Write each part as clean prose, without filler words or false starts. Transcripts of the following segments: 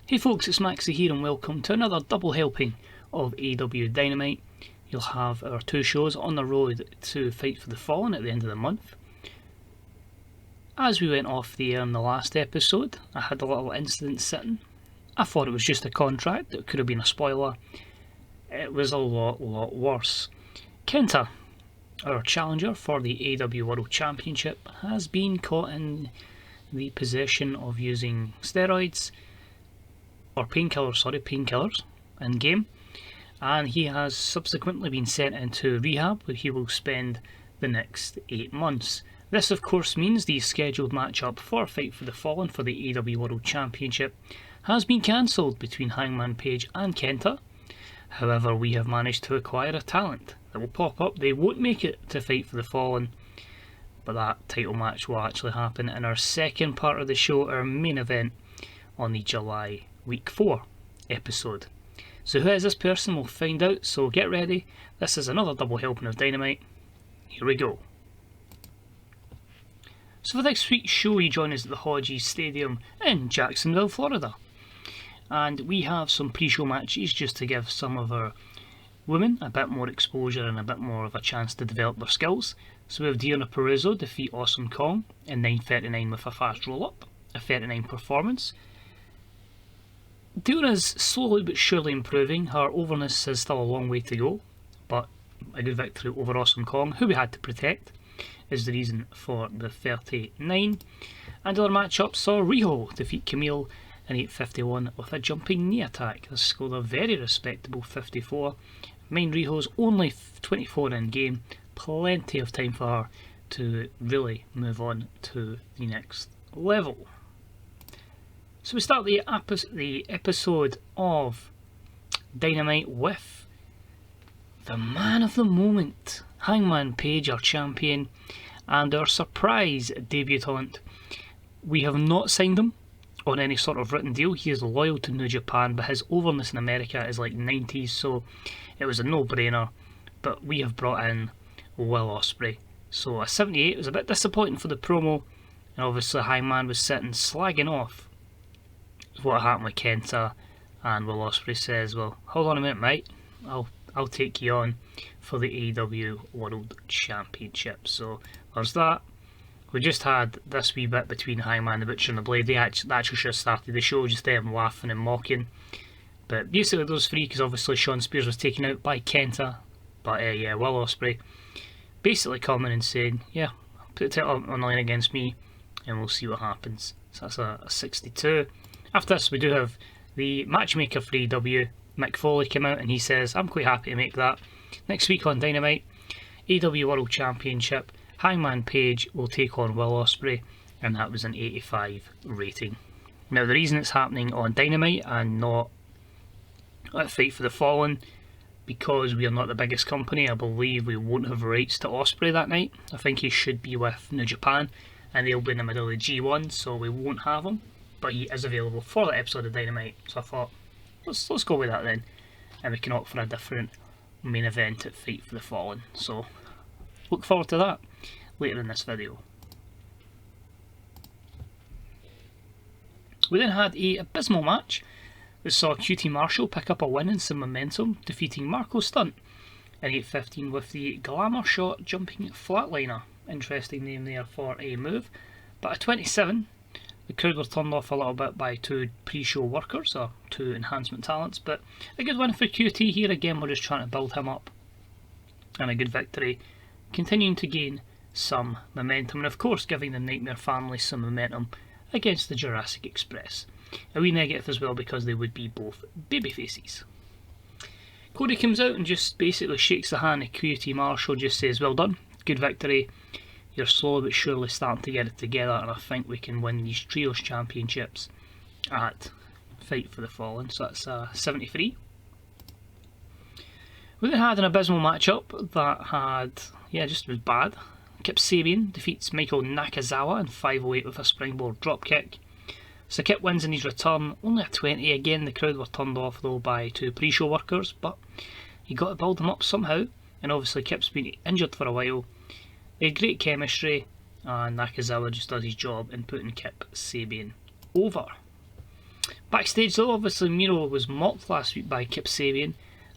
Hey folks, it's Maxie here and welcome to another double helping of AEW Dynamite. You'll have our two shows on the road to Fight for the Fallen at the end of the month. As we went off the air in the last episode, I had a little incident sitting. I thought it was just a contract, it could have been a spoiler. It was a lot worse. KENTA, our challenger for the AEW World Championship, has been caught in the possession of using steroids, or painkillers in game, and he has subsequently been sent into rehab where he will spend the next 8 months. This of course means the scheduled matchup for Fight for the Fallen for the AEW World Championship has been cancelled between Hangman Page and KENTA. However, we have managed to acquire a talent that will pop up. They won't make it to Fight for the Fallen, but that title match will actually happen in our second part of the show, our main event on the July Week 4 episode. So who is this person? We'll find out, so get ready. This is another double helping of Dynamite. Here we go. So for this week's show, we join us at the Hodges Stadium in Jacksonville, Florida. And we have some pre-show matches just to give some of our women a bit more exposure and a bit more of a chance to develop their skills. So we have Parizo defeat Awesome Kong in 9:39 with a fast roll-up, a 39 performance. Deona's slowly but surely improving. Her overness is still a long way to go, but a good victory over Awesome Kong, who we had to protect, is the reason for the 39. And other matchups saw Riho defeat Camille in 8:51 with a jumping knee attack. This scored a very respectable 54. Mind Riho's only 24 in game, plenty of time for her to really move on to the next level. So we start the episode of Dynamite with the man of the moment, Hangman Page, our champion, and our surprise debutant. We have not signed him on any sort of written deal. He is loyal to New Japan, but his overness in America is like 90s, so it was a no-brainer. But we have brought in Will Ospreay. So a 78 was a bit disappointing for the promo, and obviously Hangman was sitting slagging off what happened with KENTA, and Will Ospreay says, well, hold on a minute mate, I'll take you on for the AEW World Championship. So there's that. We just had this wee bit between Hangman, the Butcher and the Blade. They actually should have started the show, just them laughing and mocking. But basically those three, because obviously Shawn Spears was taken out by KENTA, but yeah, Will Ospreay basically coming and saying, yeah, put the title on the line against me and we'll see what happens. So that's a 62. After this we do have the matchmaker for AEW, Mick Foley, come out and he says, I'm quite happy to make that. Next week on Dynamite, AEW World Championship, Hangman Page will take on Will Ospreay, and that was an 85 rating. Now the reason it's happening on Dynamite and not at Fight for the Fallen, because we are not the biggest company, I believe we won't have rights to Ospreay that night. I think he should be with New Japan, and they'll be in the middle of the G1, so we won't have him. But he is available for that episode of Dynamite, so I thought, let's go with that then, and we can opt for a different main event at Fight for the Fallen. So look forward to that later in this video. We then had a abysmal match that saw QT Marshall pick up a win and some momentum, defeating Marco Stunt in 8:15 with the Glamour Shot jumping flatliner. Interesting name there for a move. But at 27, the crowd were turned off a little bit by two pre-show workers, or two enhancement talents, but a good win for QT here. Again, we're just trying to build him up, and a good victory, continuing to gain some momentum, and of course giving the Nightmare family some momentum against the Jurassic Express. A wee negative as well, because they would be both babyfaces. Cody comes out and just basically shakes the hand of QT Marshall, just says, well done, good victory. You're slowly but surely starting to get it together, and I think we can win these trios championships at Fight for the Fallen. So that's 73. We then had an abysmal matchup that had, just was bad. Kip Sabian defeats Michael Nakazawa in 5:08 with a springboard dropkick. So Kip wins in his return, only a 20. Again, the crowd were turned off though by two pre-show workers, but he got to build them up somehow, and obviously Kip's been injured for a while. They had great chemistry, and Nakazawa just does his job in putting Kip Sabian over. Backstage though, obviously Miro was mocked last week by Kip Sabian,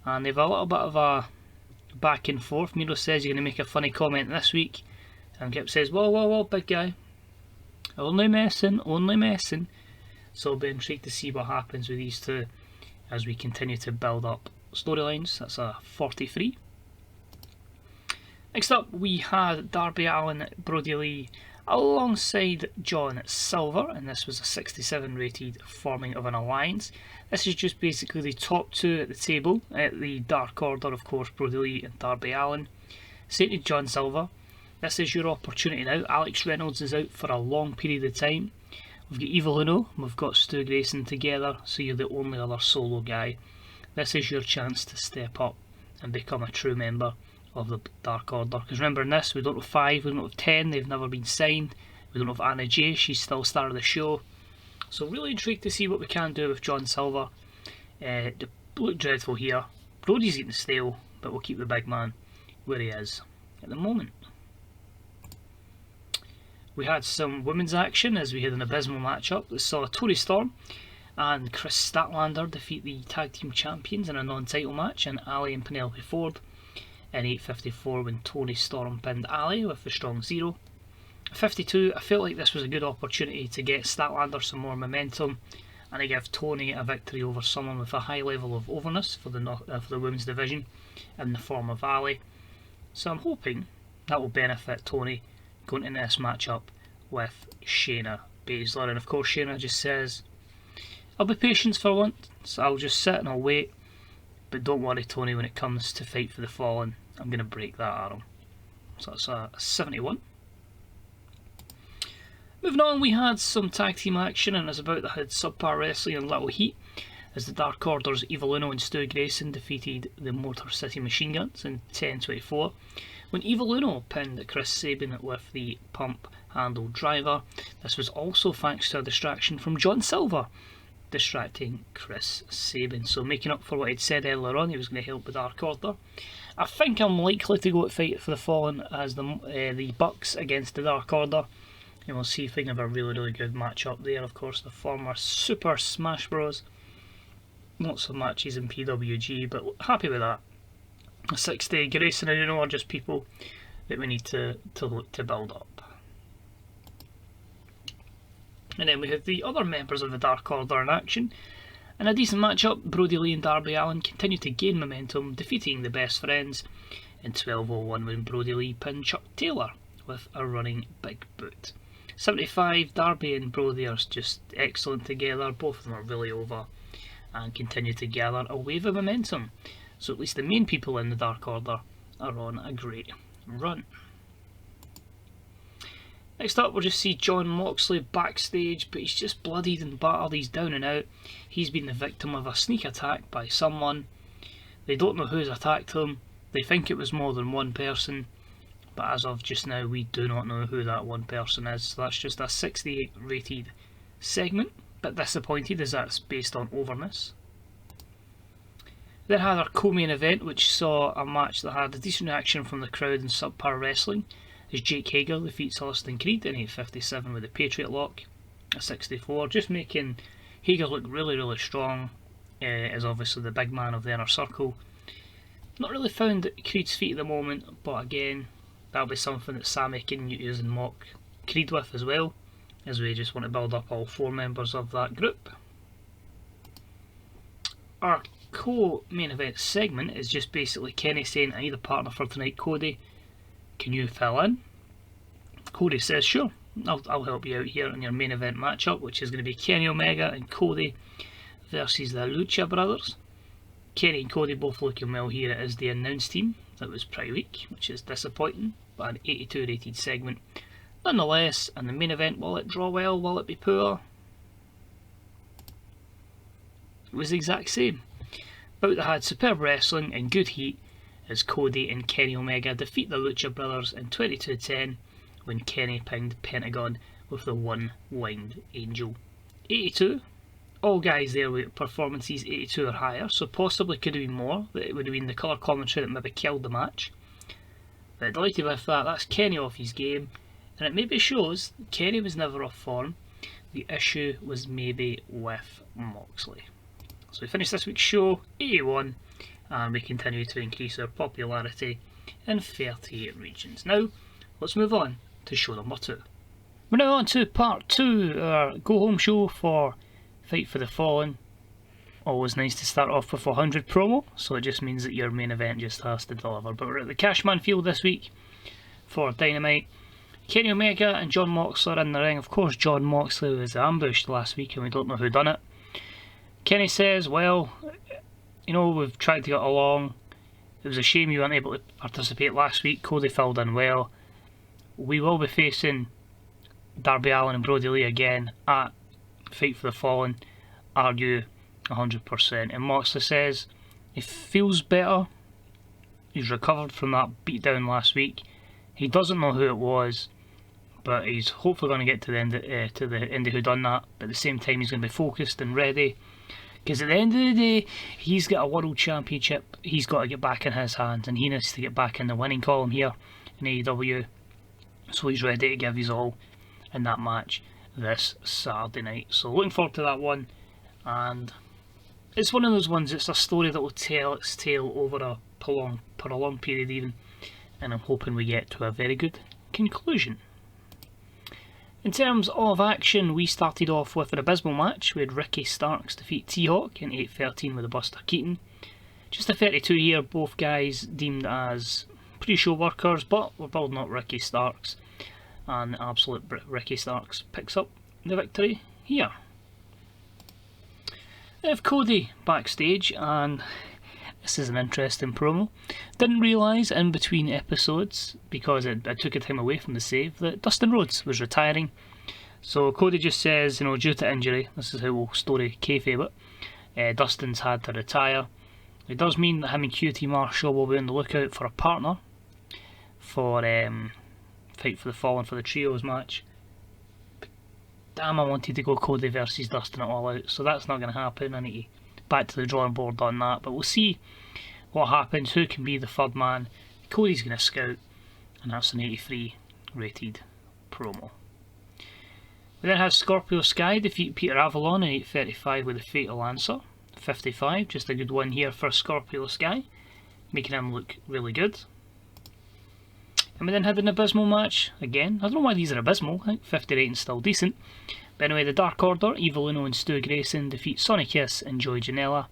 and they've a little bit of a back and forth. Miro says you're going to make a funny comment this week, and Kip says, whoa, big guy, only messing. So I'll be intrigued to see what happens with these two as we continue to build up storylines. That's a 43. Next up we had Darby Allin, Brody Lee alongside John Silver, and this was a 67 rated forming of an alliance. This is just basically the top two at the table. At the Dark Order, of course, Brody Lee and Darby Allin. Saying to John Silver, this is your opportunity now. Alex Reynolds is out for a long period of time. We've got Evil Uno, we've got Stu Grayson together, so you're the only other solo guy. This is your chance to step up and become a true member of the Dark Order. Because remember in this, we don't have 5, we don't have 10, they've never been signed. We don't have Anna Jay, she's still star of the show. So really intrigued to see what we can do with John Silver. They look dreadful here. Brody's eating stale, but we'll keep the big man where he is at the moment. We had some women's action as we had an abysmal matchup that saw Toni Storm and Chris Statlander defeat the tag team champions in a non-title match, and Ali and Penelope Ford in 8:54 when Toni Storm pinned Ali with the strong 0. 52, I felt like this was a good opportunity to get Statlander some more momentum and to give Toni a victory over someone with a high level of overness for the women's division in the form of Ali. So I'm hoping that will benefit Toni going into this matchup with Shayna Baszler. And of course Shayna just says, I'll be patient for once, so I'll just sit and I'll wait. But don't worry Toni, when it comes to Fight for the Fallen, I'm going to break that arm. So that's a 71. Moving on, we had some tag team action, and as about that had Subpar Wrestling and Little Heat as the Dark Order's Evil Uno and Stu Grayson defeated the Motor City Machine Guns in 10:24 when Evil Uno pinned Chris Sabin with the pump handle driver. This was also thanks to a distraction from John Silver distracting Chris Sabin, so making up for what he'd said earlier on, he was going to help the Dark Order. I think I'm likely to go at Fight for the Fallen as the Bucks against the Dark Order, and we'll see if we can have a really good match up there. Of course, the former Super Smash Bros. Lots of matches in PWG, but happy with that. A 60, Grayson and Uno are just people that we need to look to build up. And then we have the other members of the Dark Order in action. In a decent matchup, Brody Lee and Darby Allin continue to gain momentum, defeating the Best Friends in 12:01 when Brody Lee pinned Chuck Taylor with a running big boot. 75, Darby and Brody are just excellent together. Both of them are really over and continue to gather a wave of momentum. So at least the main people in the Dark Order are on a great run. Next up, we'll just see Jon Moxley backstage, but he's just bloodied and battered. He's down and out. He's been the victim of a sneak attack by someone. They don't know who's attacked him. They think it was more than one person, but as of just now, we do not know who that one person is. So that's just a 68 rated segment. Bit disappointed as that's based on overness. Then had our co-main event, which saw a match that had a decent reaction from the crowd in Subpar Wrestling, as Jake Hager defeats Austin Creed in 8:57 with a Patriot Lock at 64, just making Hager look really strong, as obviously the big man of the Inner Circle. Not really found Creed's feet at the moment, but again, that'll be something that Sammy can use and mock Creed with as well, as we just want to build up all 4 members of that group. Our co-main event segment is just basically Kenny saying, I need a partner for tonight, Cody. Can you fill in? Cody says, sure, I'll help you out here in your main event matchup, which is going to be Kenny Omega and Cody versus the Lucha Brothers. Kenny and Cody both looking well here as the announced team. That was pretty weak, which is disappointing, but an 82 rated segment nonetheless. And the main event, will it draw well, will it be poor? It was the exact same. Bout that had superb wrestling and good heat as Cody and Kenny Omega defeat the Lucha Brothers in 22:10 when Kenny pinged Pentagon with the one-winged angel. 82, all guys there with performances 82 or higher, so possibly could have been more. It would have been the colour commentary that maybe killed the match. But delighted with that. That's Kenny off his game, and it maybe shows Kenny was never off form, the issue was maybe with Moxley. So we finished this week's show, 81, and we continue to increase our popularity in 38 regions. Now, let's move on to show number 2. We're now on to part 2, our go-home show for Fight for the Fallen. Always nice to start off with a 100 promo, so it just means that your main event just has to deliver. But we're at the Cashman field this week for Dynamite. Kenny Omega and Jon Moxley are in the ring. Of course, Jon Moxley was ambushed last week and we don't know who done it. Kenny says, well, you know, we've tried to get along. It was a shame you weren't able to participate last week. Cody filled in well. We will be facing Darby Allin and Brody Lee again at Fight for the Fallen. Are you 100%? And Moxley says he feels better. He's recovered from that beatdown last week. He doesn't know who it was, but he's hopefully going to get to the end of who done that. But at the same time, he's going to be focused and ready, because at the end of the day, he's got a world championship he's got to get back in his hands, and he needs to get back in the winning column here in AEW. So he's ready to give his all in that match this Saturday night. So looking forward to that one, and it's one of those ones, it's a story that will tell its tale over a prolonged period even, and I'm hoping we get to a very good conclusion. In terms of action, we started off with an abysmal match. We had Ricky Starks defeat T-Hawk in 8-13 with a Buster Keaton. Just a 32 year, both guys deemed as pre-show workers, but we're building up Ricky Starks, and absolute Ricky Starks picks up the victory here. We have Cody backstage, and this is an interesting promo. Didn't realise in between episodes, because I took a time away from the save, that Dustin Rhodes was retiring. So Cody just says, you know, due to injury, this is how we'll story kayfabe it, Dustin's had to retire. It does mean that him and QT Marshall will be on the lookout for a partner for Fight for the Fallen for the Trios match. But damn, I wanted to go Cody versus Dustin at All Out, so that's not going to happen. I need to back to the drawing board on that, but we'll see what happens, who can be the third man. Cody's going to scout, and that's an 83 rated promo. We then have Scorpio Sky defeat Peter Avalon in 8:35 with a Fatal Answer. 55, just a good win here for Scorpio Sky, making him look really good. And we then had an abysmal match again. I don't know why these are abysmal. I think 50 rating's still decent. But anyway, the Dark Order, Evil Uno and Stu Grayson defeat Sonny Kiss and Joey Janela.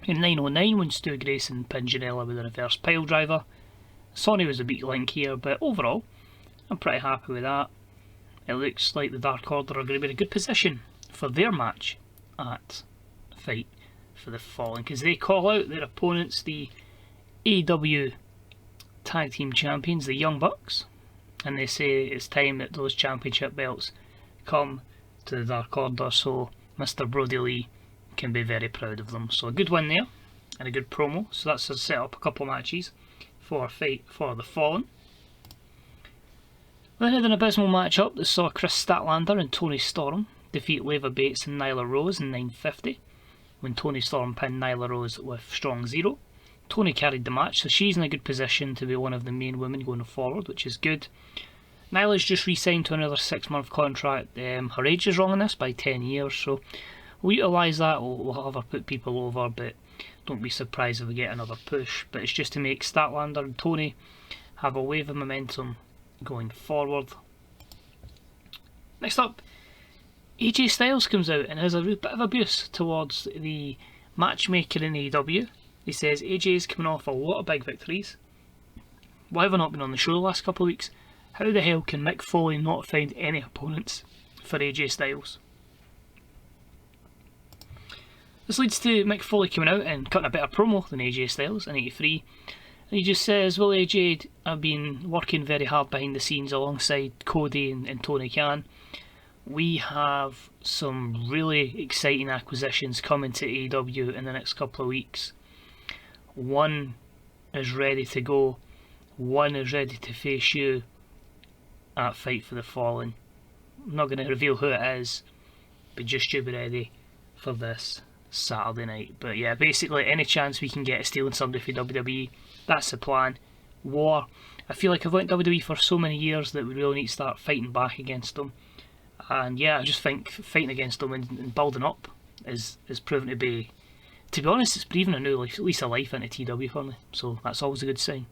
In 9:09, when Stu Grayson pinned Janela with a reverse pile driver. Sonny was a weak link here, but overall, I'm pretty happy with that. It looks like the Dark Order are going to be in a good position for their match at Fight for the Fallen, because they call out their opponents, the AEW Tag Team Champions, the Young Bucks, and they say it's time that those championship belts come to the Dark Order, so Mr. Brody Lee can be very proud of them. So a good win there, and a good promo. So that's set up a couple of matches for Fight for the Fallen. We then had an abysmal matchup that saw Chris Statlander and Tony Storm defeat Leva Bates and Nyla Rose in 9:50, when Tony Storm pinned Nyla Rose with Strong Zero. Tony carried the match, so she's in a good position to be one of the main women going forward, which is good. Nyla's just re-signed to another 6-month contract. Her age is wrong on this by 10 years, so we'll utilise that. We'll have her put people over, but don't be surprised if we get another push. But it's just to make Statlander and Tony have a wave of momentum going forward. Next up, AJ Styles comes out and has a bit of abuse towards the matchmaker in AEW. He says AJ's coming off a lot of big victories. Why have I not been on the show the last couple of weeks? How the hell can Mick Foley not find any opponents for AJ Styles? This leads to Mick Foley coming out and cutting a better promo than AJ Styles in 83. And he just says, well, AJ, I've been working very hard behind the scenes alongside Cody and Tony Khan. We have some really exciting acquisitions coming to AEW in the next couple of weeks. One is ready to go. One is ready to face you at Fight for the Fallen. I'm not going to reveal who it is, but just you be ready for this Saturday night. But yeah, basically any chance we can get of stealing somebody for WWE, that's the plan. War. I feel like I've went WWE for so many years that we really need to start fighting back against them. And yeah, I just think fighting against them and building up is proven to be honest, it's breathing a new lease of life into TW for me, so that's always a good sign.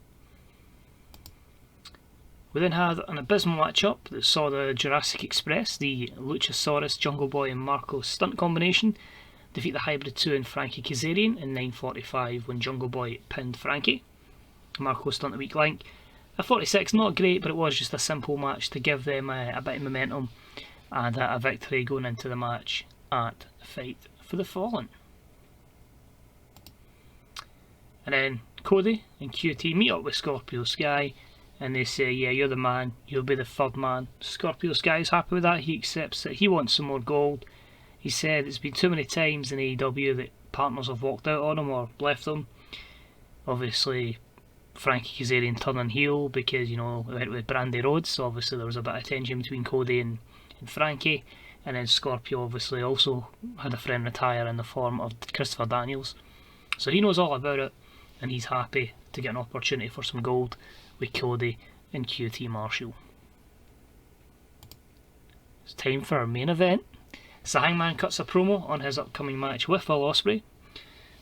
We then had an abysmal matchup that saw the Jurassic Express, the Luchasaurus, Jungle Boy and Marco stunt combination, defeat the Hybrid 2 and Frankie Kazarian in 9:45 when Jungle Boy pinned Frankie. Marco stunt the weak link. A 46, not great, but it was just a simple match to give them a bit of momentum and a victory going into the match at Fight for the Fallen. And then Cody and QT meet up with Scorpio Sky and they say, yeah, you're the man, you'll be the third man. Scorpio Sky is happy with that, he accepts it, he wants some more gold. He said it's been too many times in AEW that partners have walked out on him or left him. Obviously Frankie Kazarian turning heel because, you know, we went with Brandy Rhodes, so obviously there was a bit of tension between Cody and Frankie. And then Scorpio obviously also had a friend retire in the form of Christopher Daniels. So he knows all about it and he's happy to get an opportunity for some gold with Cody and QT Marshall. It's time for our main event. So Hangman cuts a promo on his upcoming match with Will Ospreay.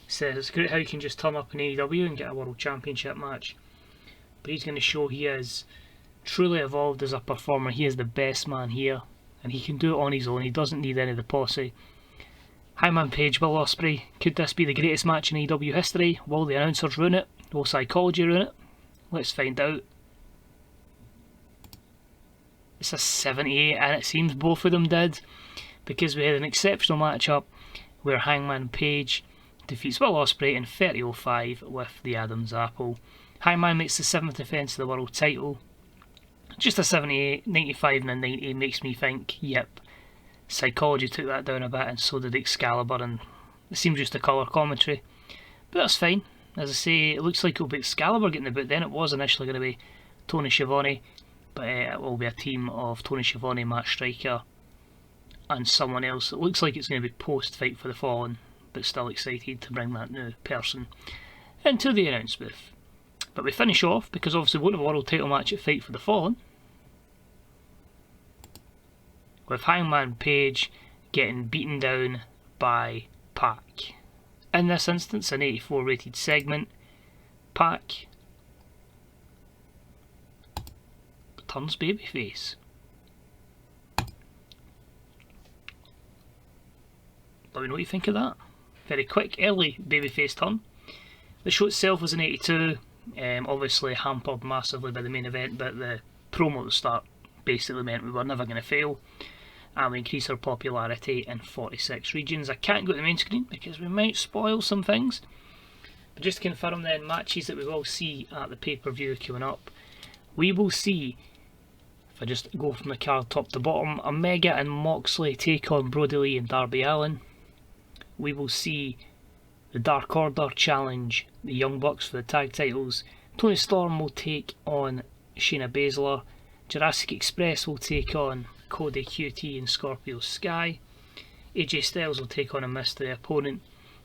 Says it's great how you can just turn up in AEW and get a World Championship match. But he's going to show he is truly evolved as a performer. He is the best man here and he can do it on his own. He doesn't need any of the posse. Hangman Page, Will Ospreay. Could this be the greatest match in AEW history? Will the announcers ruin it? Will psychology ruin it? Let's find out. It's a 78 and it seems both of them did, because we had an exceptional matchup where Hangman Page defeats Will Ospreay in 30:05 with the Adam's Apple. Hangman makes the 7th defence of the world title. Just a 78, 95 and a 90 makes me think, yep, psychology took that down a bit and so did Excalibur, and it seems just a colour commentary. But that's fine. As I say, it looks like it'll be Excalibur getting the boot. Then it was initially going to be Tony Schiavone, but it will be a team of Tony Schiavone, Matt Striker and someone else. It looks like it's going to be post Fight for the Fallen, but still excited to bring that new person into the announce booth. But we finish off, because obviously we won't have a world title match at Fight for the Fallen, with Hangman Page getting beaten down by Pac. In this instance, an 84 rated segment. Pac turns babyface. Let me know what you think of that. Very quick, early babyface turn. The show itself was an 82, obviously hampered massively by the main event, but the promo at the start basically meant we were never going to fail, and we increased our popularity in 46 regions. I can't go to the main screen because we might spoil some things, but just to confirm then, matches that we will see at the pay-per-view coming up. We will see, if I just go from the card top to bottom, Omega and Moxley take on Brody Lee and Darby Allin. We will see the Dark Order challenge the Young Bucks for the tag titles. Tony Storm will take on Shayna Baszler. Jurassic Express will take on Cody, QT and Scorpio Sky. AJ Styles will take on a mystery opponent,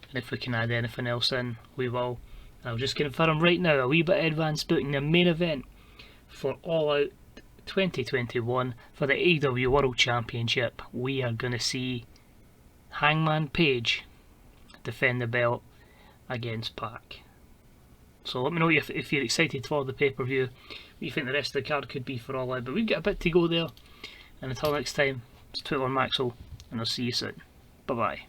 and if we can add anything else in, we will. I'll just confirm right now, a wee bit advanced booking, the main event for All Out 2021 for the AEW World Championship. We are going to see Hangman Page defend the belt against Pac. So let me know if you're excited for the pay-per-view, what you think the rest of the card could be for All Out, but we've got a bit to go there. And until next time, it's Twitter Maxwell, and I'll see you soon. Bye bye.